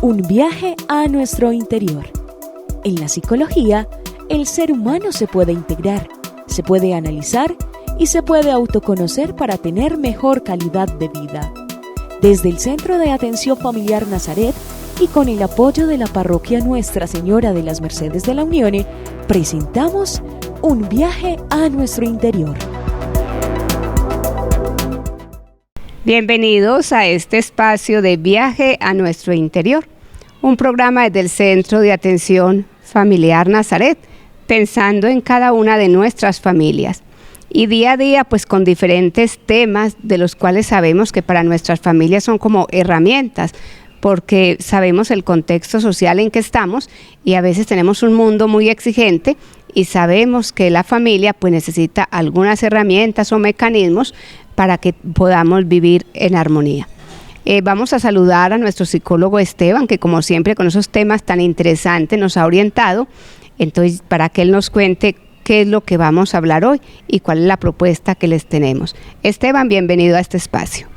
Un viaje a nuestro interior. En la psicología, el ser humano se puede integrar, se puede analizar y se puede autoconocer para tener mejor calidad de vida. Desde el Centro de Atención Familiar Nazaret y con el apoyo de la Parroquia Nuestra Señora de las Mercedes de la Unión, presentamos Un viaje a nuestro interior. Bienvenidos a este espacio de Viaje a nuestro interior, un programa desde el Centro de Atención Familiar Nazaret, pensando en cada una de nuestras familias. Y día a día, pues con diferentes temas de los cuales sabemos que para nuestras familias son como herramientas, porque sabemos el contexto social en que estamos y a veces tenemos un mundo muy exigente y sabemos que la familia pues necesita algunas herramientas o mecanismos para que podamos vivir en armonía. Vamos a saludar a nuestro psicólogo Esteban, que como siempre con esos temas tan interesantes nos ha orientado, entonces para que él nos cuente qué es lo que vamos a hablar hoy y cuál es la propuesta que les tenemos. Esteban, bienvenido a este espacio.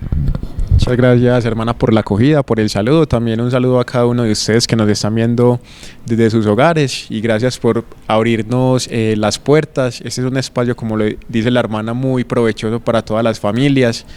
Muchas gracias, hermana, por la acogida, por el saludo. También un saludo a cada uno de ustedes que nos están viendo desde sus hogares y gracias por abrirnos las puertas. Este es un espacio, como lo dice la hermana, muy provechoso para todas las familias.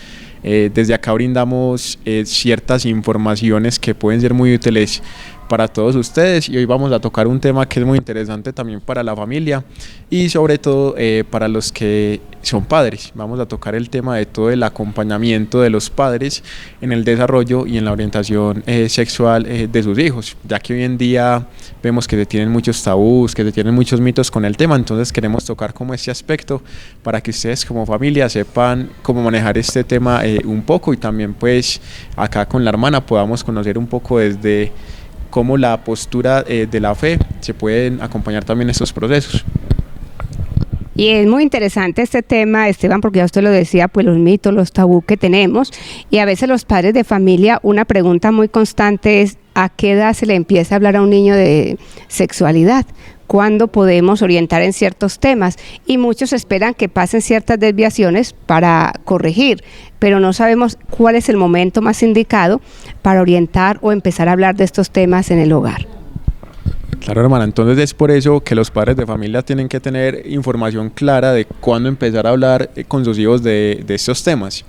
Desde acá brindamos ciertas informaciones que pueden ser muy útiles para todos ustedes y hoy vamos a tocar un tema que es muy interesante también para la familia y sobre todo para los que son padres. Vamos a tocar el tema de todo el acompañamiento de los padres en el desarrollo y en la orientación sexual de sus hijos, ya que hoy en día vemos que se tienen muchos tabús, que se tienen muchos mitos con el tema, entonces queremos tocar como este aspecto para que ustedes como familia sepan cómo manejar este tema un poco y también pues acá con la hermana podamos conocer un poco desde cómo la postura de la fe se pueden acompañar también estos procesos. Y es muy interesante este tema, Esteban, porque ya usted lo decía, pues los mitos, los tabú que tenemos, y a veces los padres de familia, una pregunta muy constante es, ¿a qué edad se le empieza a hablar a un niño de sexualidad? ¿Cuándo podemos orientar en ciertos temas? Y muchos esperan que pasen ciertas desviaciones para corregir, pero no sabemos cuál es el momento más indicado para orientar o empezar a hablar de estos temas en el hogar. Claro, hermana, entonces es por eso que los padres de familia tienen que tener información clara de cuándo empezar a hablar con sus hijos de estos temas.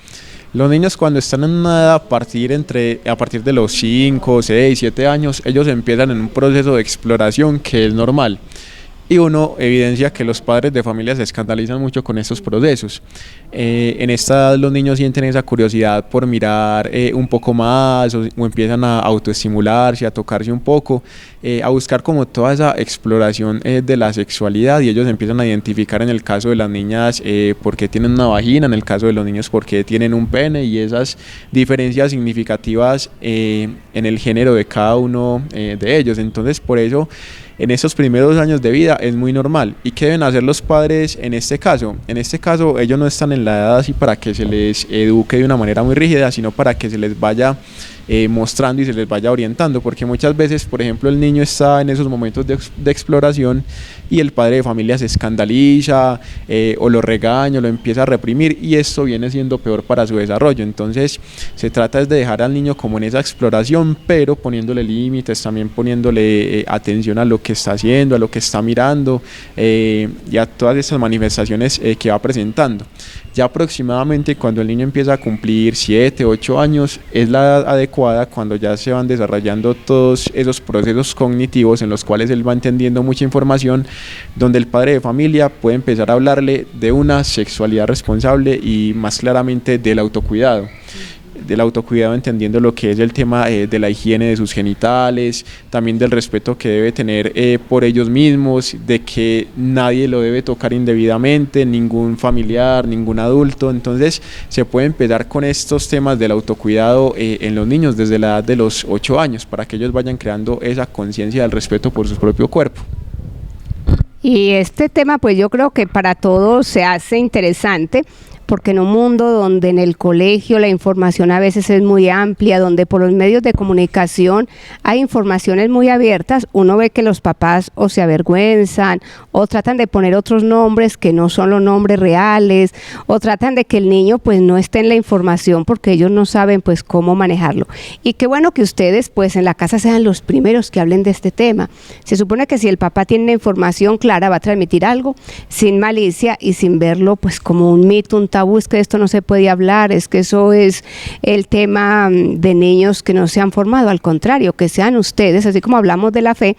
Los niños cuando están en una edad a partir de los 5, 6, 7 años, ellos empiezan en un proceso de exploración que es normal. Y uno evidencia que los padres de familia se escandalizan mucho con estos procesos. En esta edad los niños sienten esa curiosidad por mirar un poco más o empiezan a autoestimularse, a tocarse un poco, a buscar como toda esa exploración de la sexualidad y ellos empiezan a identificar en el caso de las niñas por qué tienen una vagina, en el caso de los niños por qué tienen un pene y esas diferencias significativas en el género de cada uno de ellos. Entonces por eso en esos primeros años de vida es muy normal. ¿Y qué deben hacer los padres en este caso? En este caso ellos no están en la edad así para que se les eduque de una manera muy rígida, sino para que se les vaya mostrando y se les vaya orientando, porque muchas veces, por ejemplo, el niño está en esos momentos de exploración y el padre de familia se escandaliza o lo regaña, lo empieza a reprimir y esto viene siendo peor para su desarrollo. Entonces se trata de dejar al niño como en esa exploración, pero poniéndole límites, también poniéndole atención a lo que está haciendo, a lo que está mirando y a todas esas manifestaciones que va presentando. Ya aproximadamente cuando el niño empieza a cumplir 7, 8 años es la edad adecuada cuando ya se van desarrollando todos esos procesos cognitivos en los cuales él va entendiendo mucha información, donde el padre de familia puede empezar a hablarle de una sexualidad responsable y más claramente del autocuidado entendiendo lo que es el tema de la higiene de sus genitales, también del respeto que debe tener por ellos mismos, de que nadie lo debe tocar indebidamente, ningún familiar, ningún adulto. Entonces se puede empezar con estos temas del autocuidado en los niños desde la edad de los 8 años para que ellos vayan creando esa conciencia del respeto por su propio cuerpo. Y este tema pues yo creo que para todos se hace interesante porque en un mundo donde en el colegio la información a veces es muy amplia, donde por los medios de comunicación hay informaciones muy abiertas, uno ve que los papás o se avergüenzan o tratan de poner otros nombres que no son los nombres reales, o tratan de que el niño pues no esté en la información porque ellos no saben pues cómo manejarlo. Y qué bueno que ustedes pues en la casa sean los primeros que hablen de este tema. Se supone que si el papá tiene una información clara va a transmitir algo sin malicia y sin verlo pues como un mito, un tabú, es que esto no se puede hablar, es que eso es el tema de niños que no se han formado. Al contrario, que sean ustedes, así como hablamos de la fe,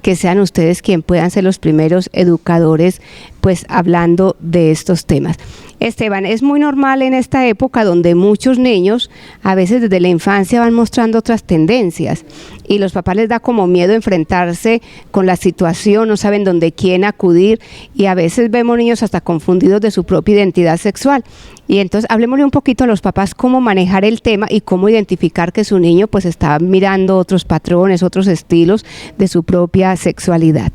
que sean ustedes quien puedan ser los primeros educadores pues hablando de estos temas. Esteban, es muy normal en esta época donde muchos niños a veces desde la infancia van mostrando otras tendencias y los papás les da como miedo enfrentarse con la situación, no saben dónde quién acudir y a veces vemos niños hasta confundidos de su propia identidad sexual. Y entonces hablemosle un poquito a los papás cómo manejar el tema y cómo identificar que su niño pues está mirando otros patrones, otros estilos de su propia sexualidad.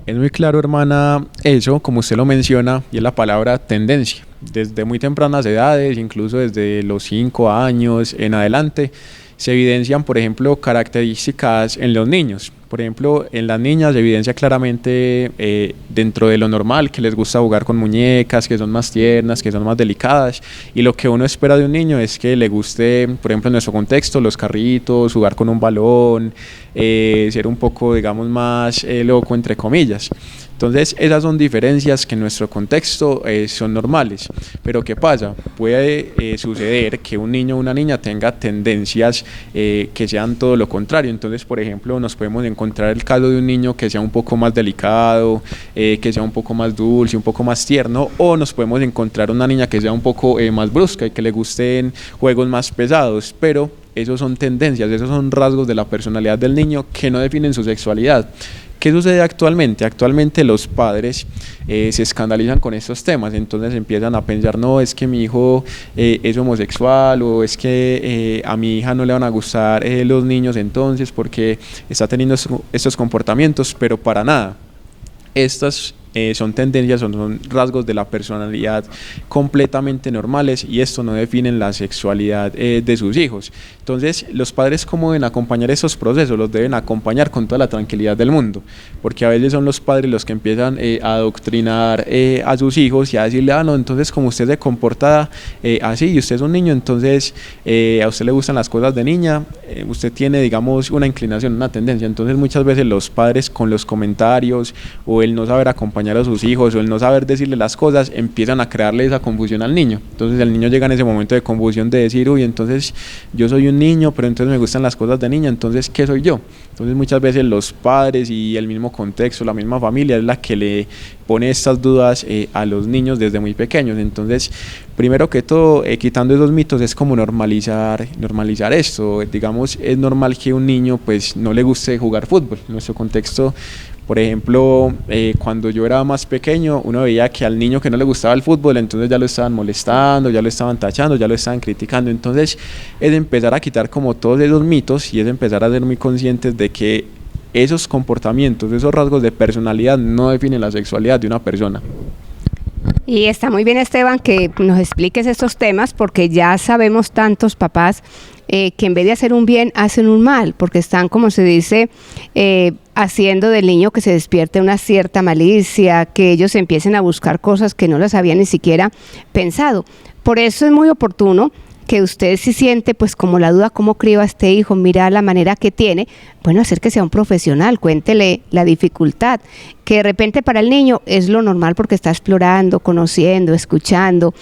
Es muy claro, hermana, eso, como usted lo menciona, y es la palabra tendencia. Desde muy tempranas edades, incluso desde los 5 años en adelante, se evidencian, por ejemplo, características en los niños. Por ejemplo, en las niñas se evidencia claramente dentro de lo normal que les gusta jugar con muñecas, que son más tiernas, que son más delicadas. Y lo que uno espera de un niño es que le guste, por ejemplo, en nuestro contexto, los carritos, jugar con un balón, ser un poco, digamos, más loco, entre comillas. Entonces, esas son diferencias que en nuestro contexto son normales. Pero ¿qué pasa? Puede suceder que un niño o una niña tenga tendencias que sean todo lo contrario. Entonces, por ejemplo, nos podemos encontrar el caso de un niño que sea un poco más delicado, que sea un poco más dulce, un poco más tierno, o nos podemos encontrar una niña que sea un poco más brusca y que le gusten juegos más pesados, pero esos son tendencias, esos son rasgos de la personalidad del niño que no definen su sexualidad. ¿Qué sucede actualmente? Actualmente los padres se escandalizan con estos temas, entonces empiezan a pensar, no, es que mi hijo es homosexual, o es que a mi hija no le van a gustar los niños entonces porque está teniendo estos comportamientos, pero para nada. Estas son tendencias, son rasgos de la personalidad completamente normales y esto no definen la sexualidad de sus hijos. Entonces, los padres, ¿cómo deben acompañar esos procesos? Los deben acompañar con toda la tranquilidad del mundo, porque a veces son los padres los que empiezan a adoctrinar a sus hijos y a decirle, no, entonces como usted se comporta así y usted es un niño, entonces a usted le gustan las cosas de niña, usted tiene, digamos, una inclinación, una tendencia. Entonces, muchas veces los padres con los comentarios o el no saber acompañar a sus hijos o el no saber decirle las cosas empiezan a crearle esa confusión al niño. Entonces el niño llega en ese momento de confusión de decir, uy, entonces yo soy un niño, pero entonces me gustan las cosas de niña, entonces ¿qué soy yo? Entonces muchas veces los padres y el mismo contexto, la misma familia es la que le pone estas dudas a los niños desde muy pequeños. Entonces, primero que todo, quitando esos mitos, es como normalizar esto. Digamos, es normal que un niño pues no le guste jugar fútbol. En nuestro contexto, por ejemplo, cuando yo era más pequeño, uno veía que al niño que no le gustaba el fútbol, entonces ya lo estaban molestando, ya lo estaban tachando, ya lo estaban criticando. Entonces, es empezar a quitar como todos esos mitos y es empezar a ser muy conscientes de que esos comportamientos, esos rasgos de personalidad no definen la sexualidad de una persona. Y está muy bien, Esteban, que nos expliques estos temas porque ya sabemos tantos papás que en vez de hacer un bien, hacen un mal, porque están, como se dice, haciendo del niño que se despierte una cierta malicia, que ellos empiecen a buscar cosas que no las habían ni siquiera pensado. Por eso es muy oportuno que usted si siente pues como la duda, cómo crío a este hijo, mira la manera que tiene, bueno, hacer que sea un profesional, cuéntele la dificultad, que de repente para el niño es lo normal porque está explorando, conociendo, escuchando,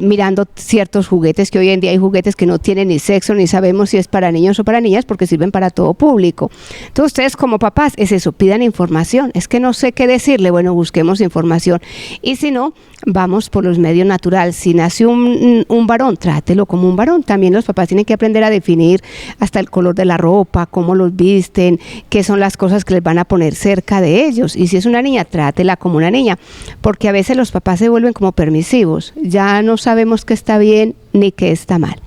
mirando ciertos juguetes, que hoy en día hay juguetes que no tienen ni sexo, ni sabemos si es para niños o para niñas porque sirven para todo público. Entonces ustedes como papás es eso, pidan información, es que no sé qué decirle, bueno, busquemos información y si no, vamos por los medios naturales. Si nace un varón, trátelo como un varón. También los papás tienen que aprender a definir hasta el color de la ropa, cómo los visten, qué son las cosas que les van a poner cerca de ellos. Y si es una niña, trátela como una niña, porque a veces los papás se vuelven como permisivos. Ya no sabemos qué está bien ni qué está mal.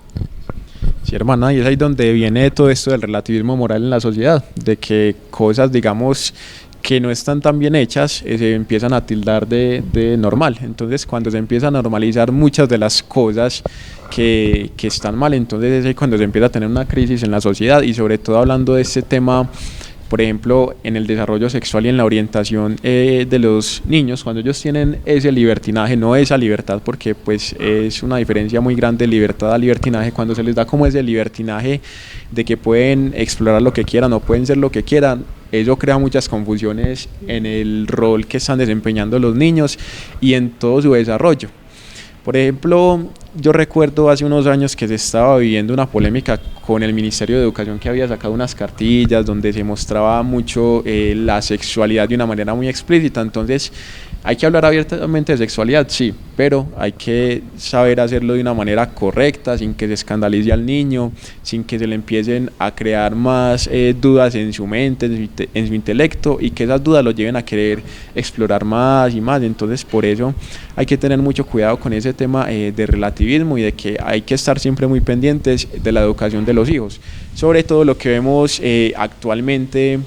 Sí, hermana, y es ahí donde viene todo esto del relativismo moral en la sociedad, de que cosas, digamos, que no están tan bien hechas, se empiezan a tildar de normal. Entonces cuando se empieza a normalizar muchas de las cosas que están mal, entonces es ahí cuando se empieza a tener una crisis en la sociedad, y sobre todo hablando de este tema, por ejemplo, en el desarrollo sexual y en la orientación de los niños, cuando ellos tienen ese libertinaje, no esa libertad, porque pues es una diferencia muy grande libertad a libertinaje, cuando se les da como ese libertinaje de que pueden explorar lo que quieran o pueden ser lo que quieran, eso crea muchas confusiones en el rol que están desempeñando los niños y en todo su desarrollo. Por ejemplo, yo recuerdo hace unos años que se estaba viviendo una polémica con el Ministerio de Educación, que había sacado unas cartillas donde se mostraba mucho la sexualidad de una manera muy explícita. Entonces, hay que hablar abiertamente de sexualidad, sí, pero hay que saber hacerlo de una manera correcta, sin que se escandalice al niño, sin que se le empiecen a crear más dudas en su mente, en su intelecto, y que esas dudas lo lleven a querer explorar más y más. Entonces, por eso hay que tener mucho cuidado con ese tema de relativismo, y de que hay que estar siempre muy pendientes de la educación de los hijos, sobre todo lo que vemos actualmente.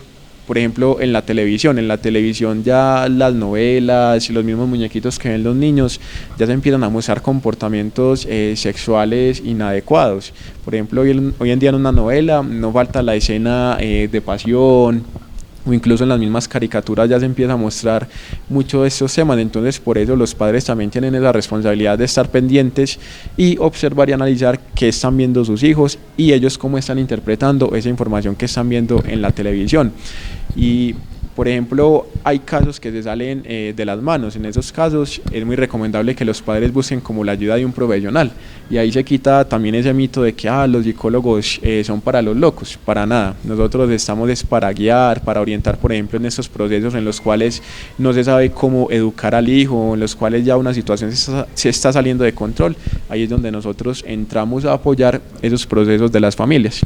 Por ejemplo, en la televisión ya las novelas y los mismos muñequitos que ven los niños ya se empiezan a mostrar comportamientos sexuales inadecuados. Por ejemplo, hoy en día en una novela no falta la escena de pasión, o incluso en las mismas caricaturas ya se empieza a mostrar mucho de estos temas. Entonces, por eso los padres también tienen esa responsabilidad de estar pendientes y observar y analizar qué están viendo sus hijos y ellos cómo están interpretando esa información que están viendo en la televisión. Y por ejemplo, hay casos que se salen de las manos. En esos casos es muy recomendable que los padres busquen como la ayuda de un profesional, y ahí se quita también ese mito de que los psicólogos son para los locos. Para nada, nosotros estamos para guiar, para orientar, por ejemplo, en estos procesos en los cuales no se sabe cómo educar al hijo, en los cuales ya una situación se está saliendo de control. Ahí es donde nosotros entramos a apoyar esos procesos de las familias.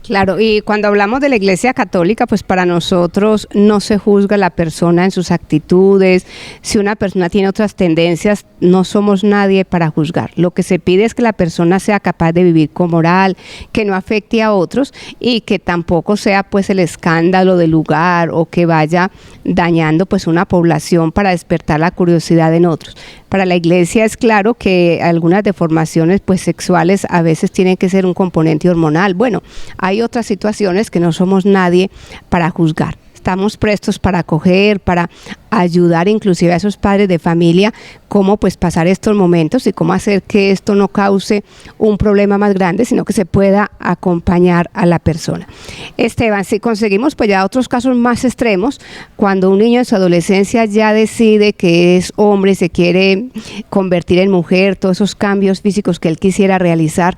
Claro, y cuando hablamos de la Iglesia Católica, pues para nosotros no se juzga a la persona en sus actitudes. Si una persona tiene otras tendencias, no somos nadie para juzgar. Lo que se pide es que la persona sea capaz de vivir con moral, que no afecte a otros y que tampoco sea pues el escándalo del lugar o que vaya dañando pues una población para despertar la curiosidad en otros. Para la Iglesia es claro que algunas deformaciones pues sexuales a veces tienen que ser un componente hormonal. Bueno, hay otras situaciones que no somos nadie para juzgar. Estamos prestos para acoger, para ayudar inclusive a esos padres de familia, cómo pues pasar estos momentos y cómo hacer que esto no cause un problema más grande, sino que se pueda acompañar a la persona. Esteban, si conseguimos pues ya otros casos más extremos, cuando un niño en su adolescencia ya decide que es hombre, se quiere convertir en mujer, todos esos cambios físicos que él quisiera realizar,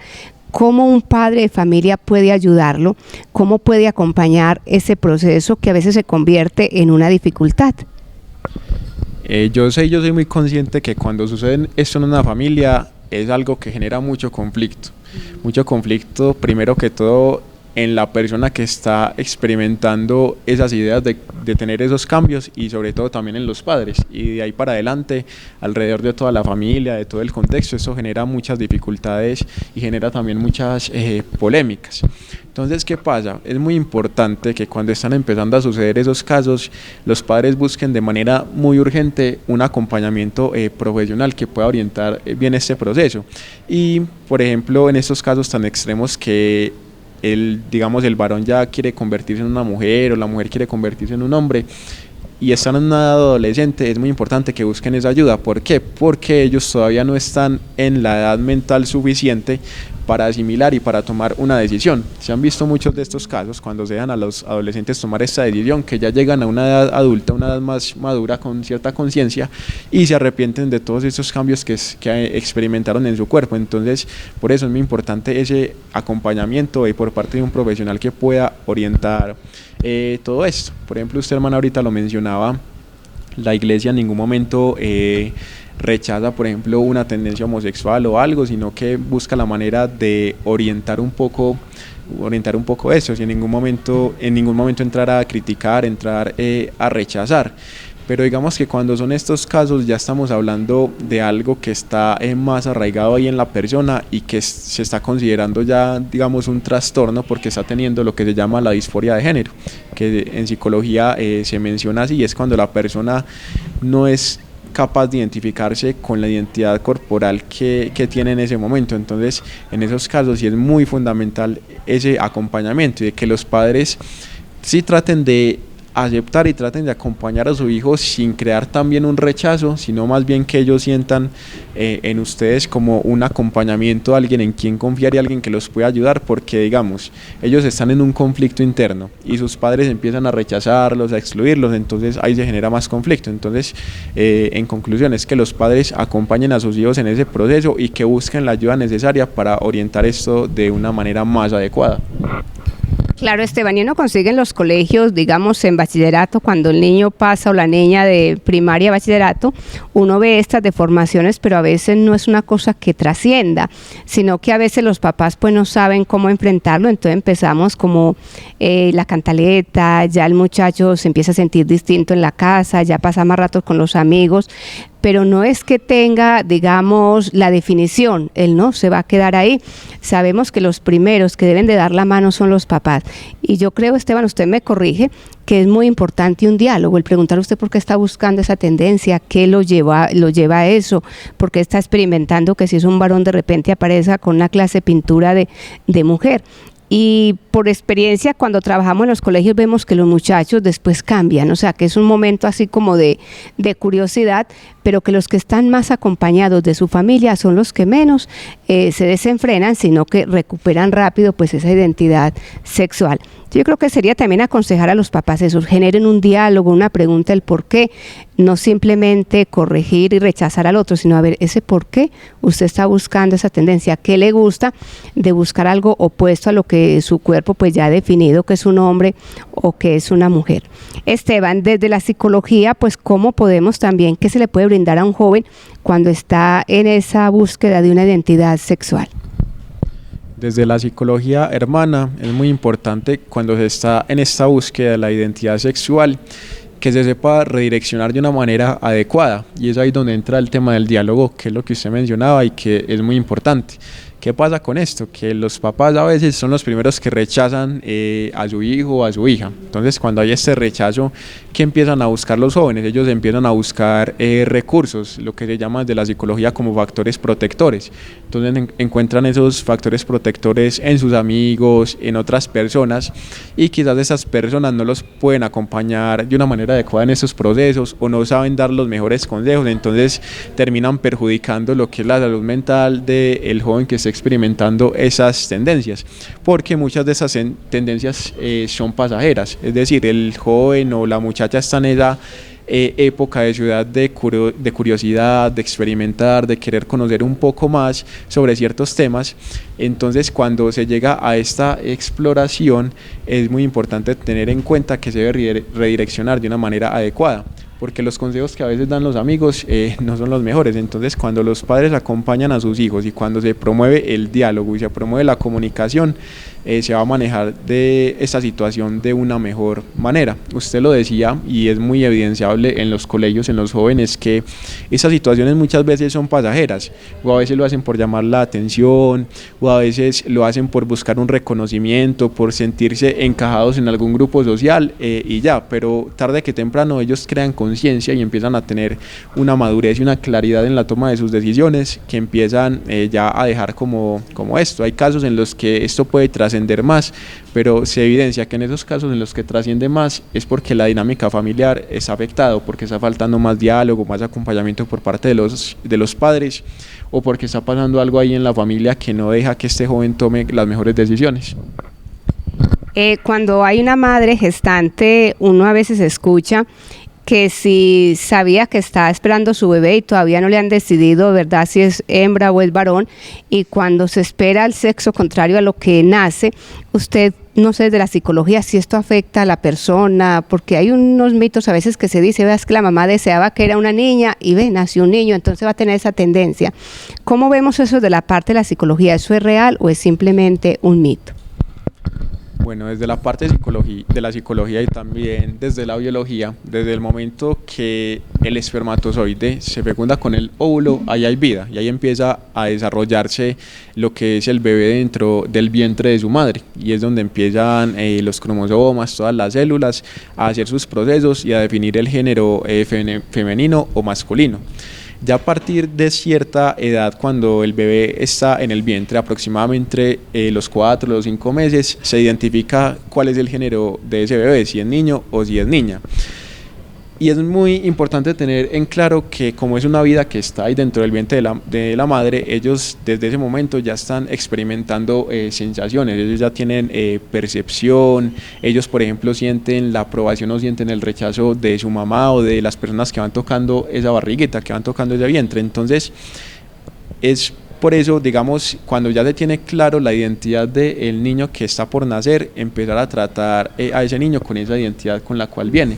¿cómo un padre de familia puede ayudarlo? ¿Cómo puede acompañar ese proceso que a veces se convierte en una dificultad? Yo soy muy consciente que cuando sucede esto en una familia es algo que genera mucho conflicto. Mucho conflicto, primero que todo, en la persona que está experimentando esas ideas de tener esos cambios, y sobre todo también en los padres, y de ahí para adelante alrededor de toda la familia, de todo el contexto. Eso genera muchas dificultades y genera también muchas polémicas. Entonces, ¿qué pasa? Es muy importante que cuando están empezando a suceder esos casos, los padres busquen de manera muy urgente un acompañamiento profesional que pueda orientar bien este proceso. Y, por ejemplo, en estos casos tan extremos que el varón ya quiere convertirse en una mujer o la mujer quiere convertirse en un hombre y están en una edad adolescente, es muy importante que busquen esa ayuda. ¿Por qué? Porque ellos todavía no están en la edad mental suficiente para asimilar y para tomar una decisión. Se han visto muchos de estos casos cuando se dejan a los adolescentes tomar esta decisión, que ya llegan a una edad adulta, una edad más madura, con cierta conciencia, y se arrepienten de todos estos cambios que experimentaron en su cuerpo. Entonces, por eso es muy importante ese acompañamiento por parte de un profesional que pueda orientar todo esto. Por ejemplo, usted, hermana, ahorita lo mencionaba, la Iglesia en ningún momento rechaza, por ejemplo, una tendencia homosexual o algo, sino que busca la manera de orientar un poco eso, si en ningún momento entrar a criticar, entrar a rechazar. pero digamos que cuando son estos casos ya estamos hablando de algo que está más arraigado ahí en la persona y que se está considerando ya, digamos, un trastorno porque está teniendo lo que se llama la disforia de género, que en psicología se menciona así, es cuando la persona no es capaz de identificarse con la identidad corporal que tiene en ese momento. Entonces, en esos casos sí es muy fundamental ese acompañamiento y de que los padres sí traten de aceptar y traten de acompañar a su hijo sin crear también un rechazo, sino más bien que ellos sientan en ustedes como un acompañamiento, alguien en quien confiar y alguien que los pueda ayudar, porque digamos, ellos están en un conflicto interno y sus padres empiezan a rechazarlos, a excluirlos, entonces ahí se genera más conflicto. Entonces, en conclusión, es que los padres acompañen a sus hijos en ese proceso y que busquen la ayuda necesaria para orientar esto de una manera más adecuada. Claro, Esteban, y uno consigue en los colegios, digamos en bachillerato, cuando el niño pasa o la niña de primaria a bachillerato, uno ve estas deformaciones, pero a veces no es una cosa que trascienda, sino que a veces los papás pues no saben cómo enfrentarlo, entonces empezamos como la cantaleta, ya el muchacho se empieza a sentir distinto en la casa, ya pasa más rato con los amigos, pero no es que tenga, digamos, la definición, él no se va a quedar ahí. Sabemos que los primeros que deben de dar la mano son los papás. Y yo creo, Esteban, usted me corrige, que es muy importante un diálogo, el preguntar a usted por qué está buscando esa tendencia, qué lo lleva a eso, por qué está experimentando que si es un varón de repente aparezca con una clase de pintura de mujer. Y por experiencia, cuando trabajamos en los colegios vemos que los muchachos después cambian, o sea que es un momento así como de curiosidad, pero que los que están más acompañados de su familia son los que menos se desenfrenan, sino que recuperan rápido pues esa identidad sexual. Yo creo que sería también aconsejar a los papás eso, generen un diálogo, una pregunta del por qué, no simplemente corregir y rechazar al otro, sino a ver ese por qué usted está buscando esa tendencia, qué le gusta de buscar algo opuesto a lo que su cuerpo pues ya ha definido que es un hombre o que es una mujer. Esteban, desde la psicología, pues cómo podemos también, qué se le puede brindar a un joven cuando está en esa búsqueda de una identidad sexual. Desde la psicología hermana es muy importante cuando se está en esta búsqueda de la identidad sexual que se sepa redireccionar de una manera adecuada, y es ahí donde entra el tema del diálogo, que es lo que usted mencionaba y que es muy importante. ¿Qué pasa con esto? Que los papás a veces son los primeros que rechazan a su hijo o a su hija. Entonces, cuando hay este rechazo, ¿qué empiezan a buscar los jóvenes? Ellos empiezan a buscar recursos, lo que se llama de la psicología como factores protectores. Entonces, encuentran esos factores protectores en sus amigos, en otras personas, y quizás esas personas no los pueden acompañar de una manera adecuada en esos procesos o no saben dar los mejores consejos. Entonces, terminan perjudicando lo que es la salud mental del joven que está experimentando esas tendencias, porque muchas de esas tendencias son pasajeras, es decir, el joven o la muchacha está en esa época de su edad de curiosidad, de experimentar, de querer conocer un poco más sobre ciertos temas. Entonces, cuando se llega a esta exploración, es muy importante tener en cuenta que se debe redireccionar de una manera adecuada, porque los consejos que a veces dan los amigos no son los mejores. Entonces, cuando los padres acompañan a sus hijos y cuando se promueve el diálogo y se promueve la comunicación, se va a manejar de esta situación de una mejor manera. Usted lo decía y es muy evidenciable en los colegios, en los jóvenes, que esas situaciones muchas veces son pasajeras, o a veces lo hacen por llamar la atención, o a veces lo hacen por buscar un reconocimiento, por sentirse encajados en algún grupo social y ya, pero tarde que temprano ellos crean conciencia y empiezan a tener una madurez y una claridad en la toma de sus decisiones que empiezan ya a dejar como esto. Hay casos en los que esto puede trascender más, pero se evidencia que en esos casos en los que trasciende más es porque la dinámica familiar está afectada, porque está faltando más diálogo, más acompañamiento por parte de los padres, o porque está pasando algo ahí en la familia que no deja que este joven tome las mejores decisiones. Cuando hay una madre gestante, uno a veces escucha que si sabía que está esperando su bebé y todavía no le han decidido, ¿verdad?, si es hembra o es varón, y cuando se espera el sexo contrario a lo que nace, usted, no sé, de la psicología, si esto afecta a la persona, porque hay unos mitos a veces que se dice, veas que la mamá deseaba que era una niña y nació un niño, entonces va a tener esa tendencia. ¿Cómo vemos eso de la parte de la psicología? ¿Eso es real o es simplemente un mito? Bueno, desde la parte de la psicología y también desde la biología, desde el momento que el espermatozoide se fecunda con el óvulo, ahí hay vida y ahí empieza a desarrollarse lo que es el bebé dentro del vientre de su madre, y es donde empiezan los cromosomas, todas las células, a hacer sus procesos y a definir el género femenino o masculino. Ya a partir de cierta edad, cuando el bebé está en el vientre, aproximadamente los 4 o los 5 meses, se identifica cuál es el género de ese bebé, si es niño o si es niña. Y es muy importante tener en claro que como es una vida que está ahí dentro del vientre de la madre, ellos desde ese momento ya están experimentando sensaciones, ellos ya tienen percepción, ellos por ejemplo sienten la aprobación o sienten el rechazo de su mamá o de las personas que van tocando esa barriguita, que van tocando ese vientre. Entonces es por eso, digamos, cuando ya se tiene claro la identidad del niño que está por nacer, empezar a tratar a ese niño con esa identidad con la cual viene.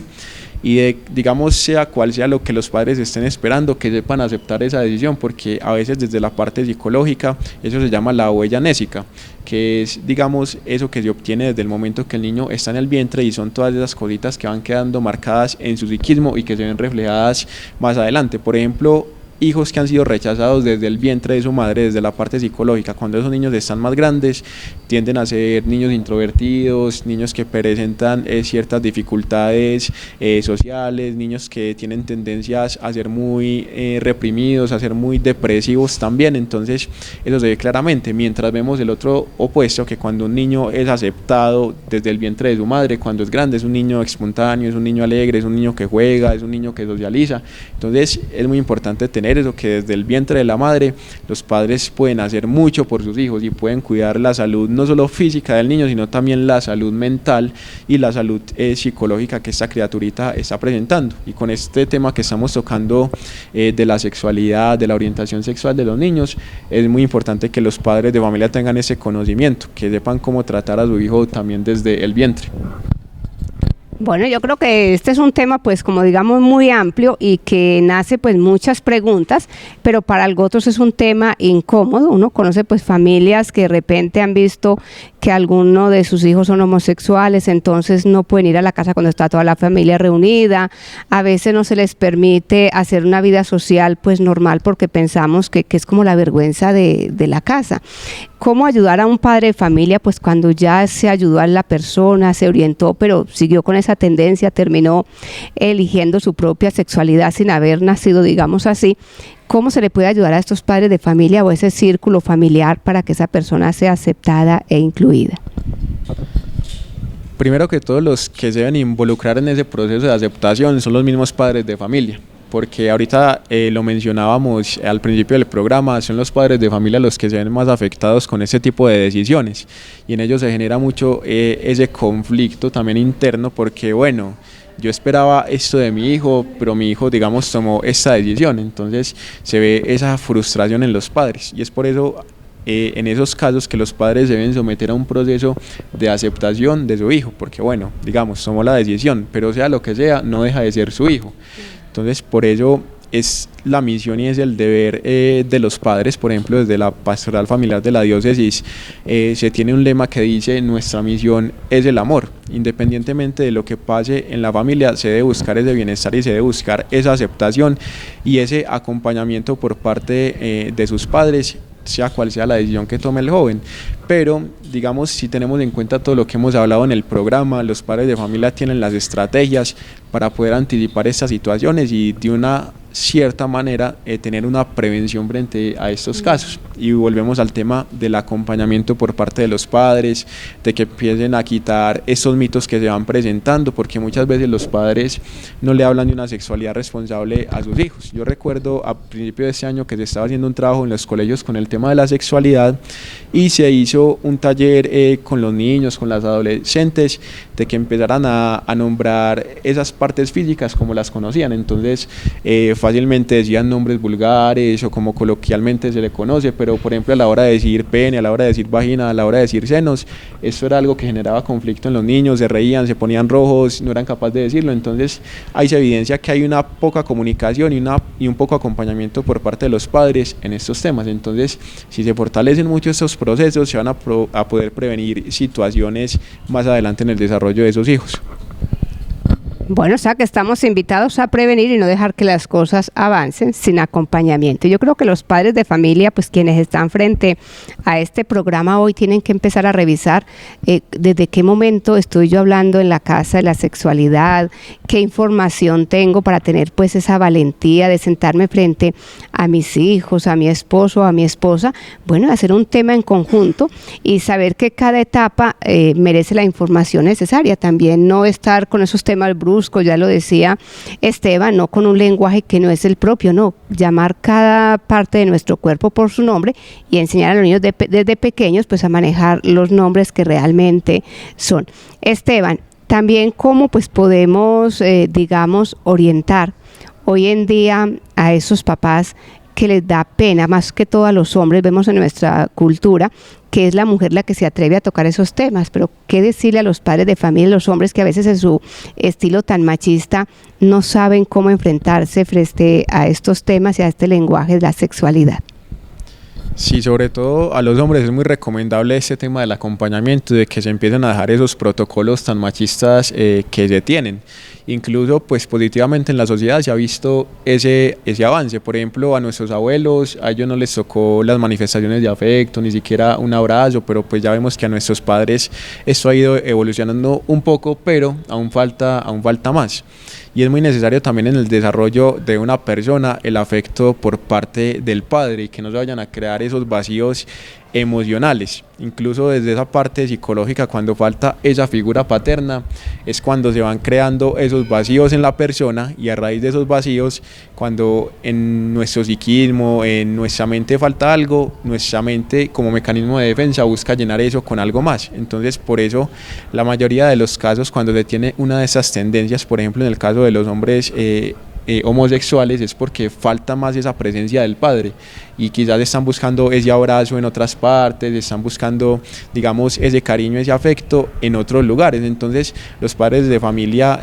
Y digamos, sea cual sea lo que los padres estén esperando, que sepan aceptar esa decisión, porque a veces desde la parte psicológica eso se llama la huella nésica, que es, digamos, eso que se obtiene desde el momento que el niño está en el vientre, y son todas esas cositas que van quedando marcadas en su psiquismo y que se ven reflejadas más adelante. Por ejemplo, hijos que han sido rechazados desde el vientre de su madre, desde la parte psicológica, cuando esos niños están más grandes, tienden a ser niños introvertidos, niños que presentan ciertas dificultades sociales, niños que tienen tendencias a ser muy reprimidos, a ser muy depresivos también. Entonces eso se ve claramente, mientras vemos el otro opuesto, que cuando un niño es aceptado desde el vientre de su madre, cuando es grande, es un niño espontáneo, es un niño alegre, es un niño que juega, es un niño que socializa. Entonces es muy importante tener eso, que desde el vientre de la madre los padres pueden hacer mucho por sus hijos y pueden cuidar la salud no solo física del niño, sino también la salud mental y la salud psicológica que esta criaturita está presentando. Y con este tema que estamos tocando de la sexualidad, de la orientación sexual de los niños, es muy importante que los padres de familia tengan ese conocimiento, que sepan cómo tratar a su hijo también desde el vientre. Bueno, yo creo que este es un tema, pues, como digamos, muy amplio y que nace, pues, muchas preguntas, pero para otros es un tema incómodo. Uno conoce, pues, familias que de repente han visto que alguno de sus hijos son homosexuales, entonces no pueden ir a la casa cuando está toda la familia reunida. A veces no se les permite hacer una vida social, pues, normal, porque pensamos que es como la vergüenza de la casa. ¿Cómo ayudar a un padre de familia, pues, cuando ya se ayudó a la persona, se orientó, pero siguió con esa tendencia, terminó eligiendo su propia sexualidad sin haber nacido, digamos así? ¿Cómo se le puede ayudar a estos padres de familia o ese círculo familiar para que esa persona sea aceptada e incluida? Primero que todo, los que se deben involucrar en ese proceso de aceptación son los mismos padres de familia, porque ahorita lo mencionábamos al principio del programa, son los padres de familia los que se ven más afectados con ese tipo de decisiones, y en ellos se genera mucho ese conflicto también interno, porque bueno, yo esperaba esto de mi hijo, pero mi hijo, digamos, tomó esta decisión. Entonces se ve esa frustración en los padres, y es por eso en esos casos que los padres deben someter a un proceso de aceptación de su hijo, porque bueno, digamos, tomó la decisión, pero sea lo que sea, no deja de ser su hijo. Entonces por ello es la misión y es el deber de los padres. Por ejemplo, desde la pastoral familiar de la diócesis se tiene un lema que dice: nuestra misión es el amor. Independientemente de lo que pase en la familia, se debe buscar ese bienestar y se debe buscar esa aceptación y ese acompañamiento por parte de sus padres, sea cual sea la decisión que tome el joven. Pero digamos, si tenemos en cuenta todo lo que hemos hablado en el programa, los padres de familia tienen las estrategias para poder anticipar estas situaciones y de una cierta manera tener una prevención frente a estos casos. Y volvemos al tema del acompañamiento por parte de los padres, de que empiecen a quitar estos mitos que se van presentando, porque muchas veces los padres no le hablan de una sexualidad responsable a sus hijos. Yo recuerdo a principio de este año que se estaba haciendo un trabajo en los colegios con el tema de la sexualidad, y se hizo un taller con los niños, con las adolescentes, de que empezaran a nombrar esas partes físicas como las conocían. Entonces fácilmente decían nombres vulgares o como coloquialmente se le conoce, pero por ejemplo a la hora de decir pene, a la hora de decir vagina, a la hora de decir senos, esto era algo que generaba conflicto en los niños, se reían, se ponían rojos, no eran capaces de decirlo. Entonces ahí se evidencia que hay una poca comunicación y un poco acompañamiento por parte de los padres en estos temas. Entonces, si se fortalecen mucho estos procesos, se van a poder prevenir situaciones más adelante en el desarrollo de esos hijos. Bueno, o sea que estamos invitados a prevenir y no dejar que las cosas avancen sin acompañamiento. Yo creo que los padres de familia, pues quienes están frente a este programa hoy, tienen que empezar a revisar desde qué momento estoy yo hablando en la casa de la sexualidad, qué información tengo para tener pues esa valentía de sentarme frente a mis hijos, a mi esposo, a mi esposa, bueno, hacer un tema en conjunto y saber que cada etapa merece la información necesaria. También no estar con esos temas bruscos, ya lo decía Esteban, no con un lenguaje que no es el propio, no, llamar cada parte de nuestro cuerpo por su nombre y enseñar a los niños desde pequeños pues a manejar los nombres que realmente son. Esteban, también cómo pues podemos, digamos, orientar hoy en día a esos papás que les da pena, más que todo a los hombres, vemos en nuestra cultura que es la mujer la que se atreve a tocar esos temas, pero ¿qué decirle a los padres de familia, los hombres que a veces en su estilo tan machista no saben cómo enfrentarse frente a estos temas y a este lenguaje de la sexualidad? Sí, sobre todo a los hombres es muy recomendable este tema del acompañamiento, de que se empiecen a dejar esos protocolos tan machistas que se tienen. Incluso pues positivamente en la sociedad se ha visto ese avance. Por ejemplo, a nuestros abuelos, a ellos no les tocó las manifestaciones de afecto, ni siquiera un abrazo, pero pues ya vemos que a nuestros padres esto ha ido evolucionando un poco, pero aún falta más. Y es muy necesario también en el desarrollo de una persona el afecto por parte del padre y que no se vayan a crear esos vacíos emocionales. Incluso desde esa parte psicológica, cuando falta esa figura paterna, es cuando se van creando esos vacíos en la persona, y a raíz de esos vacíos, cuando en nuestro psiquismo, en nuestra mente falta algo, nuestra mente como mecanismo de defensa busca llenar eso con algo más. Entonces por eso la mayoría de los casos, cuando se tiene una de esas tendencias, por ejemplo en el caso de los hombres homosexuales, es porque falta más esa presencia del padre y quizás están buscando ese abrazo en otras partes, están buscando, digamos, ese cariño, ese afecto en otros lugares. Entonces los padres de familia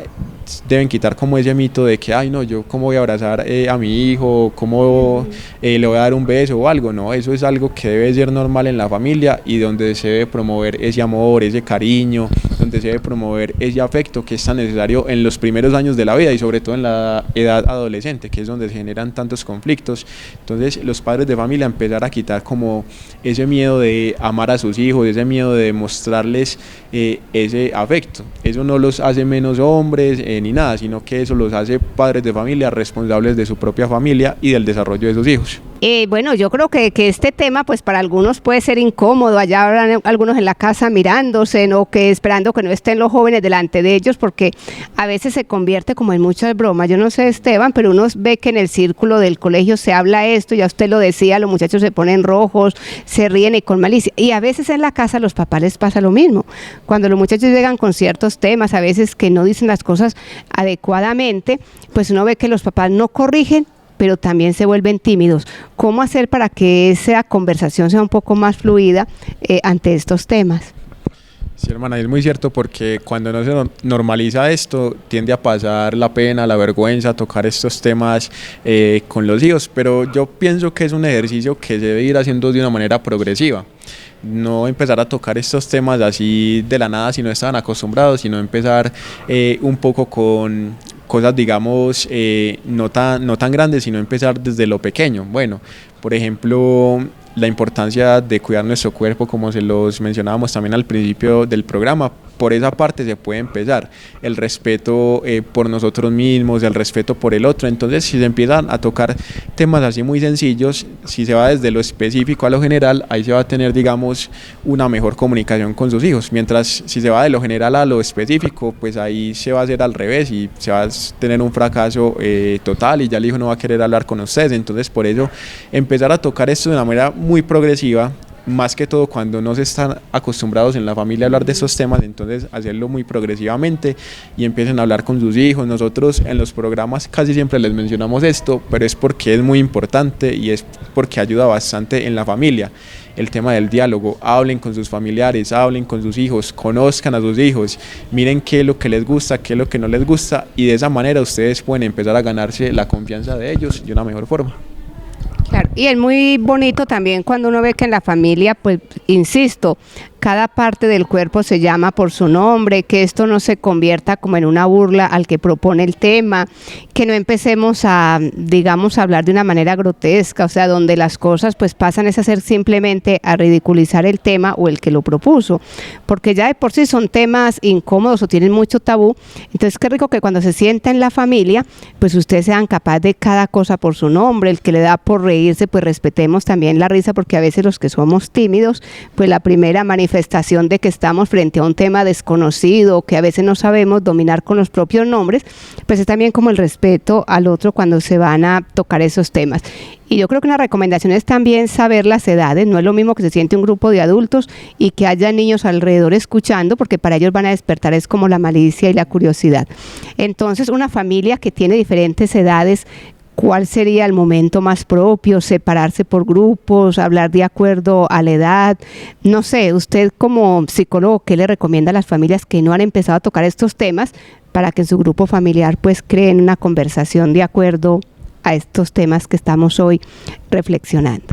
deben quitar como ese mito de que, ay no, yo cómo voy a abrazar a mi hijo, cómo le voy a dar un beso o algo. No, eso es algo que debe ser normal en la familia y donde se debe promover ese amor, ese cariño, donde se debe promover ese afecto que es tan necesario en los primeros años de la vida y sobre todo en la edad adolescente, que es donde se generan tantos conflictos. Entonces los padres de familia empezar a quitar como ese miedo de amar a sus hijos, ese miedo de mostrarles ese afecto. Eso no los hace menos hombres ni nada, sino que eso los hace padres de familia responsables de su propia familia y del desarrollo de sus hijos. Bueno, yo creo que este tema pues para algunos puede ser incómodo, allá habrán algunos en la casa mirándose, ¿no? Que esperando que no estén los jóvenes delante de ellos, porque a veces se convierte como en muchas bromas. Yo no sé, Esteban, pero uno ve que en el círculo del colegio se habla esto, ya usted lo decía, los muchachos se ponen rojos, se ríen y con malicia, y a veces en la casa a los papás les pasa lo mismo. Cuando los muchachos llegan con ciertos temas, a veces que no dicen las cosas adecuadamente, pues uno ve que los papás no corrigen, pero también se vuelven tímidos. ¿Cómo hacer para que esa conversación sea un poco más fluida ante estos temas? Sí, hermana, es muy cierto, porque cuando no se normaliza esto, tiende a pasar la pena, la vergüenza, tocar estos temas con los hijos, pero yo pienso que es un ejercicio que se debe ir haciendo de una manera progresiva. No empezar a tocar estos temas así de la nada si no estaban acostumbrados, sino empezar un poco con cosas, digamos, no tan grandes, sino empezar desde lo pequeño. Bueno, por ejemplo, la importancia de cuidar nuestro cuerpo, como se los mencionábamos también al principio del programa. Por esa parte se puede empezar, el respeto por nosotros mismos, el respeto por el otro. Entonces, si se empiezan a tocar temas así muy sencillos, si se va desde lo específico a lo general, ahí se va a tener, digamos, una mejor comunicación con sus hijos. Mientras si se va de lo general a lo específico, pues ahí se va a hacer al revés y se va a tener un fracaso total y ya el hijo no va a querer hablar con ustedes. Entonces, por eso empezar a tocar esto de una manera muy progresiva, más que todo cuando no se están acostumbrados en la familia a hablar de estos temas, entonces hacerlo muy progresivamente y empiecen a hablar con sus hijos. Nosotros en los programas casi siempre les mencionamos esto, pero es porque es muy importante y es porque ayuda bastante en la familia. El tema del diálogo, hablen con sus familiares, hablen con sus hijos, conozcan a sus hijos, miren qué es lo que les gusta, qué es lo que no les gusta, y de esa manera ustedes pueden empezar a ganarse la confianza de ellos de una mejor forma. Claro, y es muy bonito también cuando uno ve que en la familia, pues, insisto, cada parte del cuerpo se llama por su nombre, que esto no se convierta como en una burla al que propone el tema, que no empecemos a, digamos, a hablar de una manera grotesca, o sea, donde las cosas pues pasan es a ser simplemente a ridiculizar el tema o el que lo propuso, porque ya de por sí son temas incómodos o tienen mucho tabú. Entonces qué rico que cuando se sienta en la familia, pues ustedes sean capaces de cada cosa por su nombre. El que le da por reírse, pues respetemos también la risa, porque a veces los que somos tímidos, pues la primera manifestación de que estamos frente a un tema desconocido, que a veces no sabemos dominar con los propios nombres, pues es también como el respeto al otro cuando se van a tocar esos temas. Y yo creo que una recomendación es también saber las edades. No es lo mismo que se siente un grupo de adultos y que haya niños alrededor escuchando, porque para ellos van a despertar es como la malicia y la curiosidad. Entonces, una familia que tiene diferentes edades, ¿cuál sería el momento más propio? ¿Separarse por grupos? ¿Hablar de acuerdo a la edad? No sé, usted como psicólogo, ¿qué le recomienda a las familias que no han empezado a tocar estos temas para que en su grupo familiar pues creen una conversación de acuerdo a estos temas que estamos hoy reflexionando?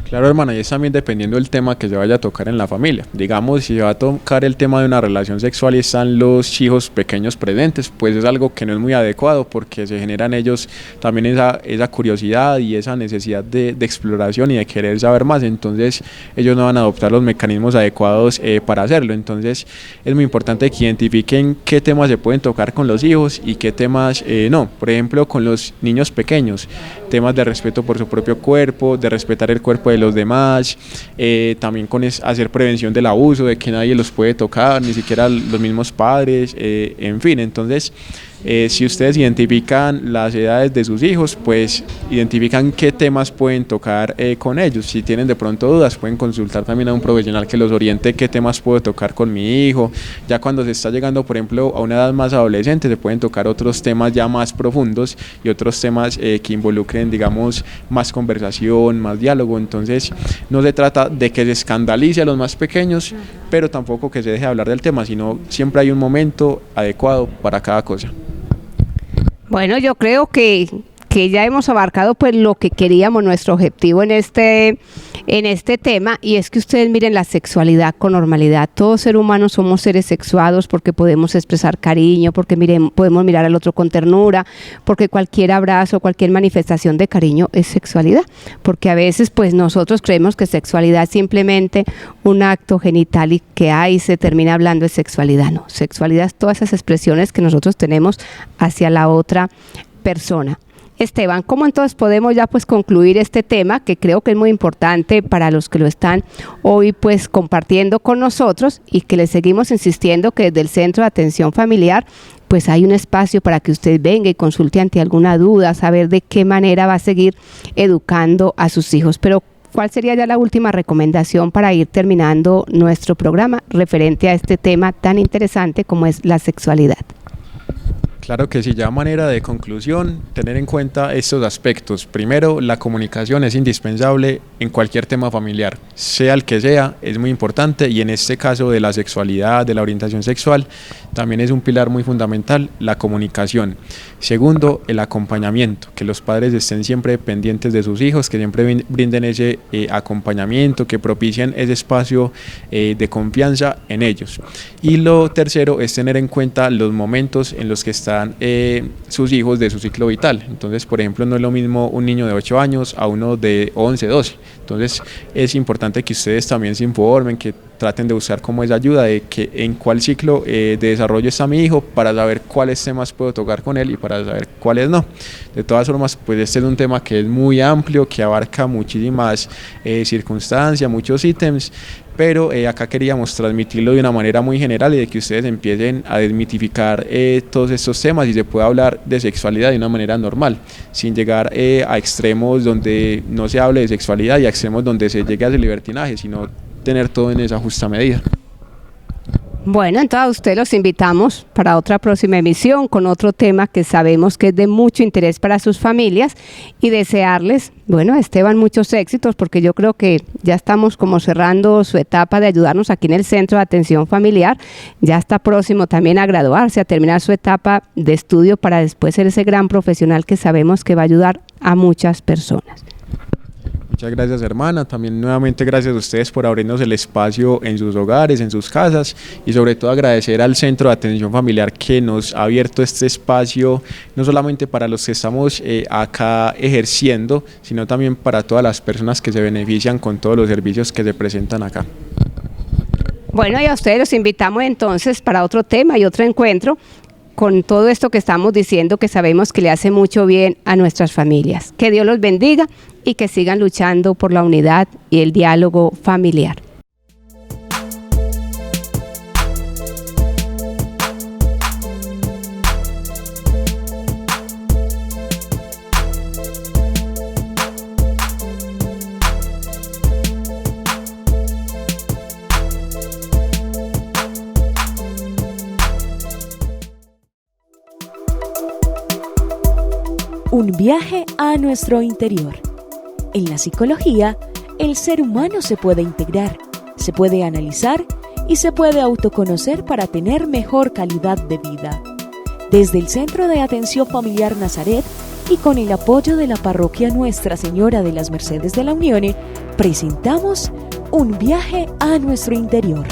Claro, hermana, y es también dependiendo del tema que se vaya a tocar en la familia. Digamos, si se va a tocar el tema de una relación sexual y están los hijos pequeños presentes, pues es algo que no es muy adecuado, porque se generan ellos también esa curiosidad y esa necesidad de exploración y de querer saber más. Entonces ellos no van a adoptar los mecanismos adecuados para hacerlo. Entonces es muy importante que identifiquen qué temas se pueden tocar con los hijos y qué temas no. Por ejemplo, con los niños pequeños, temas de respeto por su propio cuerpo, de respetar el cuerpo de los demás, también con hacer prevención del abuso, de que nadie los puede tocar, ni siquiera los mismos padres, en fin. Entonces, si ustedes identifican las edades de sus hijos, pues identifican qué temas pueden tocar con ellos. Si tienen de pronto dudas, pueden consultar también a un profesional que los oriente qué temas puedo tocar con mi hijo. Ya cuando se está llegando, por ejemplo, a una edad más adolescente, se pueden tocar otros temas ya más profundos y otros temas que involucren, digamos, más conversación, más diálogo. Entonces, no se trata de que se escandalice a los más pequeños, pero tampoco que se deje de hablar del tema, sino siempre hay un momento adecuado para cada cosa. Bueno, yo creo que ya hemos abarcado pues lo que queríamos, nuestro objetivo en este tema, y es que ustedes miren la sexualidad con normalidad. Todos seres humanos somos seres sexuados porque podemos expresar cariño, porque podemos mirar al otro con ternura, porque cualquier abrazo, cualquier manifestación de cariño es sexualidad, porque a veces pues nosotros creemos que sexualidad es simplemente un acto genital y que ahí se termina hablando de sexualidad. No, sexualidad es todas esas expresiones que nosotros tenemos hacia la otra persona. Esteban, ¿cómo entonces podemos ya pues concluir este tema, que creo que es muy importante para los que lo están hoy pues compartiendo con nosotros, y que les seguimos insistiendo que desde el Centro de Atención Familiar pues hay un espacio para que usted venga y consulte ante alguna duda, saber de qué manera va a seguir educando a sus hijos? Pero ¿cuál sería ya la última recomendación para ir terminando nuestro programa referente a este tema tan interesante como es la sexualidad? Claro que sí, ya a manera de conclusión, tener en cuenta estos aspectos. Primero, la comunicación es indispensable en cualquier tema familiar, sea el que sea, es muy importante, y en este caso de la sexualidad, de la orientación sexual, también es un pilar muy fundamental, la comunicación. Segundo, el acompañamiento, que los padres estén siempre pendientes de sus hijos, que siempre brinden ese acompañamiento, que propicien ese espacio de confianza en ellos. Y lo tercero es tener en cuenta los momentos en los que están sus hijos de su ciclo vital. Entonces, por ejemplo, no es lo mismo un niño de 8 años a uno de 11, 12. Entonces, es importante que ustedes también se informen, que traten de buscar como esa ayuda de que en cuál ciclo de desarrollo está mi hijo, para saber cuáles temas puedo tocar con él y para saber cuáles no. De todas formas, pues este es un tema que es muy amplio, que abarca muchísimas circunstancias, muchos ítems, pero acá queríamos transmitirlo de una manera muy general y de que ustedes empiecen a desmitificar todos estos temas y se pueda hablar de sexualidad de una manera normal, sin llegar a extremos donde no se hable de sexualidad y a extremos donde se llegue a ese libertinaje, sino tener todo en esa justa medida. Bueno, entonces a ustedes los invitamos para otra próxima emisión con otro tema que sabemos que es de mucho interés para sus familias y desearles, bueno, Esteban, muchos éxitos porque yo creo que ya estamos como cerrando su etapa de ayudarnos aquí en el Centro de Atención Familiar. Ya está próximo también a graduarse, a terminar su etapa de estudio para después ser ese gran profesional que sabemos que va a ayudar a muchas personas. Muchas gracias, hermana. También nuevamente gracias a ustedes por abrirnos el espacio en sus hogares, en sus casas y sobre todo agradecer al Centro de Atención Familiar que nos ha abierto este espacio, no solamente para los que estamos acá ejerciendo, sino también para todas las personas que se benefician con todos los servicios que se presentan acá. Bueno, y a ustedes los invitamos entonces para otro tema y otro encuentro con todo esto que estamos diciendo que sabemos que le hace mucho bien a nuestras familias. Que Dios los bendiga y que sigan luchando por la unidad y el diálogo familiar. Un viaje a nuestro interior. En la psicología, el ser humano se puede integrar, se puede analizar y se puede autoconocer para tener mejor calidad de vida. Desde el Centro de Atención Familiar Nazaret y con el apoyo de la Parroquia Nuestra Señora de las Mercedes de la Unión, presentamos Un viaje a nuestro interior.